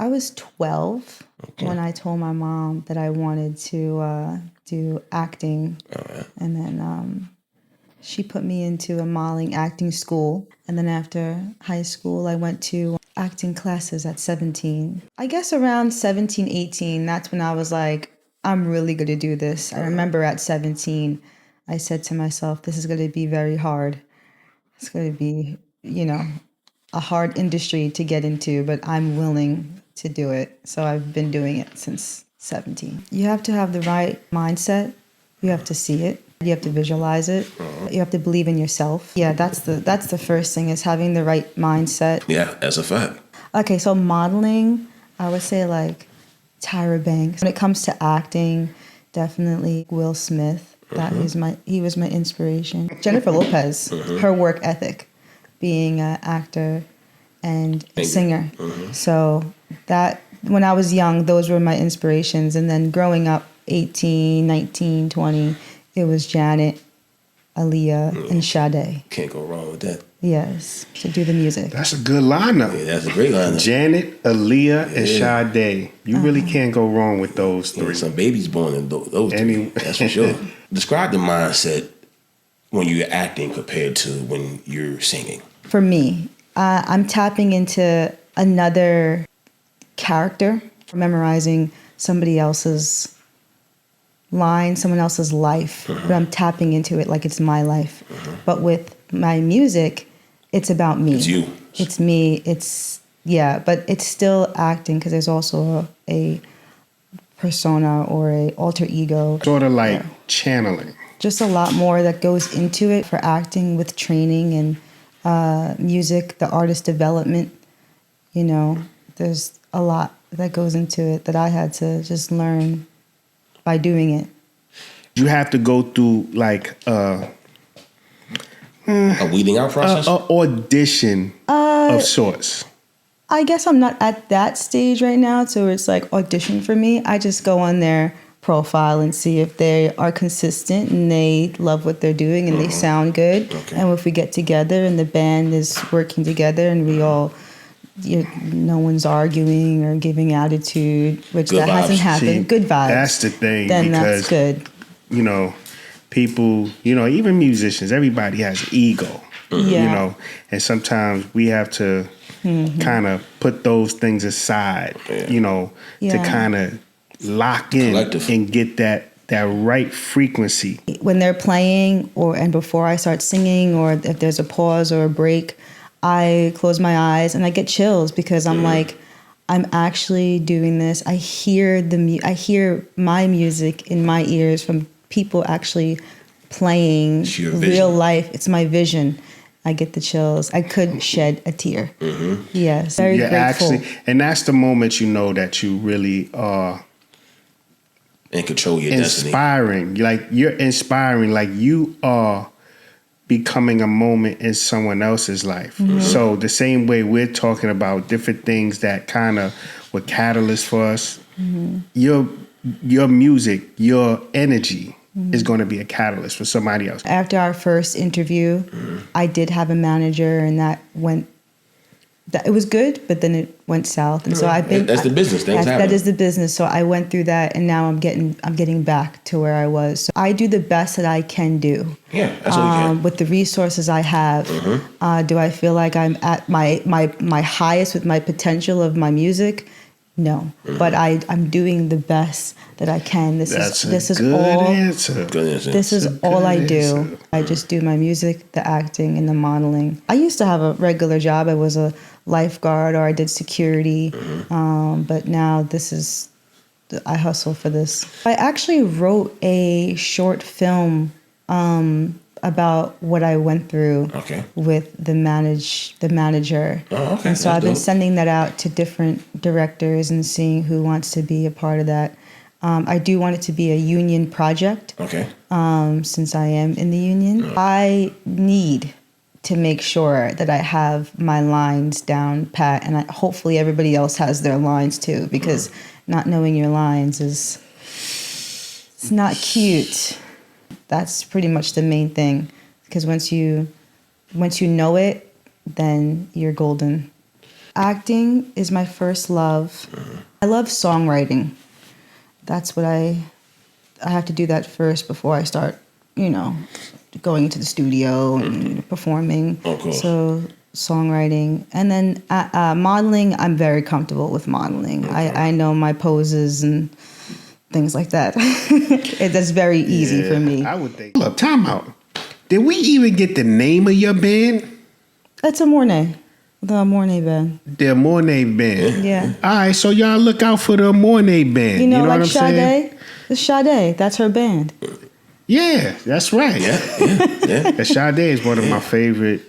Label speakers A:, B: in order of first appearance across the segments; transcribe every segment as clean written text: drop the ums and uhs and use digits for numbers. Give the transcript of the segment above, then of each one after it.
A: I was 12 when I told my mom that I wanted to do acting. And then she put me into a modeling acting school. And then after high school, I went to acting classes at 17. I guess around 17, 18, that's when I was like, I'm really going to do this. I remember at 17, I said to myself, this is going to be very hard. It's going to be, a hard industry to get into, but I'm willing to do it. So I've been doing it since 17. You have to have the right mindset. You have to see it. You have to visualize it. You have to believe in yourself. Yeah, that's the first thing, is having the right mindset.
B: Yeah, that's a fact.
A: Okay, so modeling, I would say like Tyra Banks. When it comes to acting, definitely Will Smith. He was my inspiration. Jennifer Lopez, her work ethic, being an actor and a singer. So that, when I was young, those were my inspirations. And then growing up, 18, 19, 20, it was Janet, Aaliyah, and Sade.
B: Can't go wrong with that.
A: Yes, to do the music.
C: That's a good lineup.
B: Yeah, that's a great lineup.
C: Janet, Aaliyah, and Sade. You really can't go wrong with those three.
B: Some babies born in those three. That's for sure. Describe the mindset when you're acting compared to when you're singing.
A: For me, I'm tapping into another character, memorizing somebody else's line, someone else's life, but I'm tapping into it like it's my life. But with my music, it's about me.
B: It's you.
A: It's me. But it's still acting, because there's also a persona or a alter ego.
C: Sort of like channeling.
A: Just a lot more that goes into it for acting, with training and music, the artist development. There's a lot that goes into it that I had to just learn by doing it.
C: You have to go through like
B: a weeding out process?
C: An audition of sorts.
A: I guess I'm not at that stage right now, so it's like audition for me. I just go on their profile and see if they are consistent and they love what they're doing and they sound good. Okay. And if we get together and the band is working together and we all, no one's arguing or giving attitude, which good that vibes. Hasn't happened. See, good vibes.
C: That's the thing.
A: Then
C: because,
A: that's good.
C: People, even musicians, everybody has an ego. And sometimes we have to kind of put those things aside, to kind of lock in collective. And get that right frequency.
A: When they're playing and before I start singing, or if there's a pause or a break, I close my eyes and I get chills, because I'm like, I'm actually doing this. I hear I hear my music in my ears from people actually playing real life. It's my vision. I get the chills. I could shed a tear. Yes, very grateful.
C: And that's the moment that you really are
B: and control your
C: inspiring. Destiny. Like you're inspiring. Like you are becoming a moment in someone else's life. So the same way we're talking about different things that kind of were catalysts for us, your music, your energy is going to be a catalyst for somebody else.
A: After our first interview, I did have a manager, and it was good, but then it went south, and so I've been.
B: That's the business.
A: That is the business. So I went through that, and now I'm getting back to where I was. So I do the best that I can do.
B: Yeah, that's what you can.
A: With the resources I have. Do I feel like I'm at my highest with my potential of my music? No, but I'm doing the best that I can. This is all I do. I just do my music, the acting, and the modeling. I used to have a regular job. I was a lifeguard, or I did security, but now I hustle for this. I actually wrote a short film about what I went through with the manager. And so I've been sending that out to different directors and seeing who wants to be a part of that. I do want it to be a union project. Since I am in the union. I need to make sure that I have my lines down pat, and hopefully everybody else has their lines too, because not knowing your lines it's not cute. That's pretty much the main thing, because once you know it, then you're golden. Acting is my first love. I love songwriting. That's what I have to do that first before I start, going into the studio and performing.
B: Of course.
A: So songwriting. And then modeling, I'm very comfortable with modeling. I know my poses and things like that. That's very easy for me.
C: I would think. Hold up, time out. Did we even get the name of your band?
A: It's Amornay. The Amornay band.
C: The Amornay band.
A: Yeah.
C: All right, so y'all look out for the Amornay band.
A: You know
C: what
A: like
C: I'm saying?
A: Sade? It's Sade. That's her band.
C: Yeah, that's right.
B: Yeah.
C: And Sade is one of my favorite.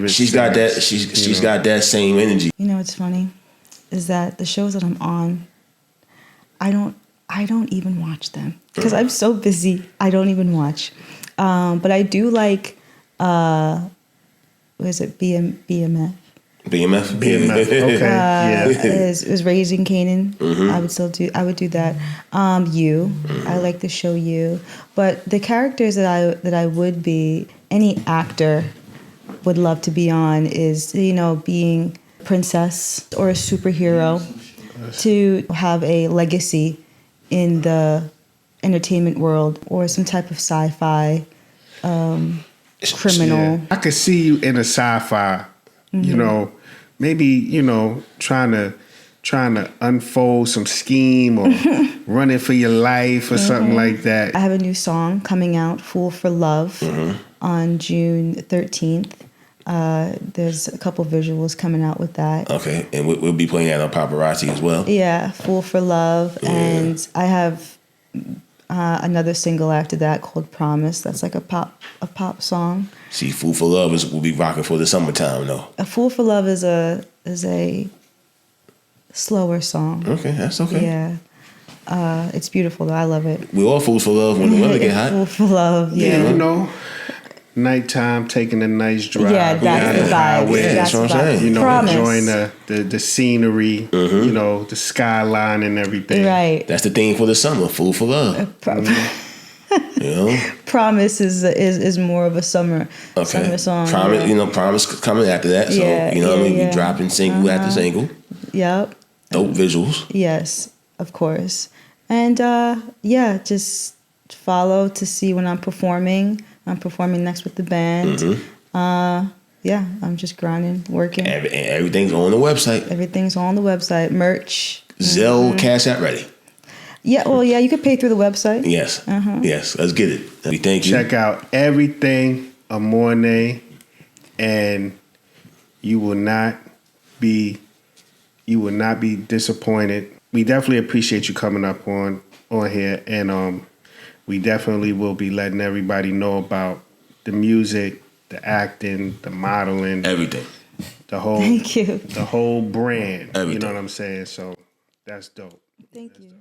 B: She's got that. She's got that same energy.
A: You know what's funny is that the shows that I'm on, I don't even watch them because I'm so busy. I don't even watch, but I do like. What is it? BMF.
B: BMF.
C: Okay. Yeah.
A: It was Raising Canaan. I would do that. I like the show You. But the characters that I would be, any actor would love to be on is, being a princess or a superhero, to have a legacy in the entertainment world, or some type of sci-fi criminal.
C: Yeah. I could see you in a sci-fi, maybe, trying to unfold some scheme or running for your life or something like that.
A: I have a new song coming out, Fool for Love, on June 13th. There's a couple visuals coming out with that.
B: Okay, and we'll be playing that on Paparazzi as well.
A: Yeah, Fool for Love.
B: Yeah.
A: And I have another single after that called Promise. That's like a pop song.
B: See, Fool for Love will be rocking for the summertime, though.
A: A Fool for Love is a slower song.
B: Okay, that's okay.
A: Yeah. It's beautiful though. I love it.
B: We all fools for love when the weather get hot.
A: Fool for Love, yeah.
C: Nighttime, taking a nice drive.
A: Yeah, that's the vibe.
C: Highway,
B: Yeah, that's what I'm saying.
A: Promise.
C: Enjoying the scenery, the skyline and everything.
A: Right.
B: That's the theme for the summer, Fool for Love.
A: Promise is more of a summer song.
B: Promise coming after that. So, we dropping single after single.
A: Yep.
B: Dope visuals.
A: Yes, of course. And just follow to see when I'm performing. I'm performing next with the band. I'm just grinding, working.
B: Everything's on the website.
A: Everything's on the website. Merch.
B: Zelle, Cash App ready.
A: Yeah, well, you could pay through the website.
B: Yes. Yes, let's get it. We thank you.
C: Check out everything Amornay, and you will not be disappointed. We definitely appreciate you coming up on here, and we definitely will be letting everybody know about the music, the acting, the modeling,
B: Everything.
A: Thank you.
C: the whole brand.
B: Everything.
C: You know what I'm saying? So that's dope.
A: Thank you.